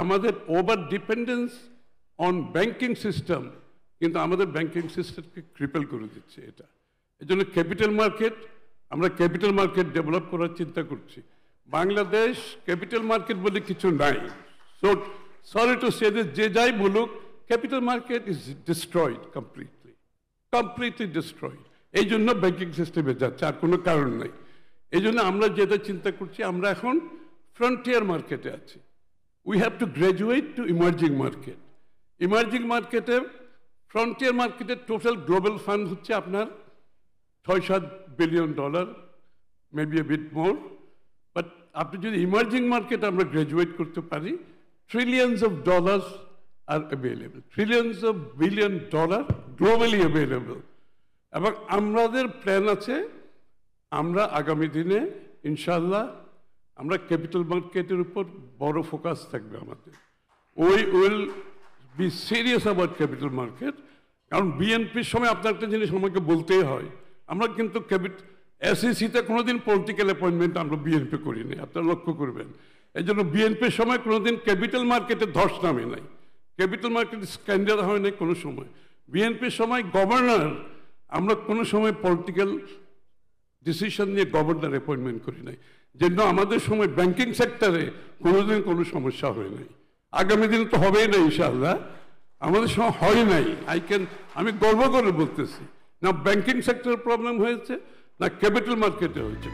আমাদের over dependence on banking system কিন্তু আমাদের ব্যাংকিং সিস্টেমকে ক্রিপেল করে দিচ্ছে এটা। এই জন্য আমরা ক্যাপিটাল মার্কেট ডেভেলপ করার চিন্তা করছি। বাংলাদেশ ক্যাপিটাল মার্কেট বলে কিছু নাই। সো সরি টু সে যে যাই বলুক, capital market is destroyed completely destroyed. এই জন্য ব্যাংকিং সিস্টেমে যাচ্ছে, আর কোনো কারণ নেই। এই জন্য আমরা যেটা চিন্তা করছি, আমরা এখন ফ্রন্টিয়ার মার্কেটে আছি। We have to graduate to emerging market. Emerging মার্কেটে ফ্রন্টিয়ার মার্কেটের টোটাল গ্লোবাল ফান্ড হচ্ছে আপনার $6-7 billion, maybe a bit more. But আপনি যদি ইমার্জিং মার্কেট আমরা গ্র্যাজুয়েট করতে পারি, trillions of dollars are available, trillions of billion dollars globally available. এবং আমাদের প্ল্যান আছে, আমরা আগামী দিনে ইনশাল্লাহ আমরা ক্যাপিটাল মার্কেটের উপর বড় ফোকাস থাকবে আমাদের। We will be serious about capital market. কারণ বিএনপির সময় আপনার একটা জিনিস আমাকে বলতেই হয়, আমরা কিন্তু এসইসিতে কোনোদিন পলিটিক্যাল অ্যাপয়েন্টমেন্ট আমরা বিএনপি করিনি, আপনারা লক্ষ্য করবেন। এই জন্য বিএনপির সময় কোনোদিন ক্যাপিটাল মার্কেটে ধস নামে নাই, ক্যাপিটাল মার্কেট স্ক্যান্ডাল হয় নাই কোনো সময়। বিএনপির সময় গভর্নর, আমরা কোনো সময় পলিটিক্যাল ডিসিশন নিয়ে গভর্নর অ্যাপয়েন্টমেন্ট করি নাই। জন্য আমাদের সময় ব্যাংকিং সেক্টরে কোনোদিন কোনো সমস্যা হয় নাই, আগামী দিনে তো হবেই না ইনশাআল্লাহ। আমাদের সময় হয় নাই, আমি গর্ব করে বলতেছি না ব্যাংকিং সেক্টরের প্রবলেম হয়েছে না ক্যাপিটাল মার্কেটে হয়েছে।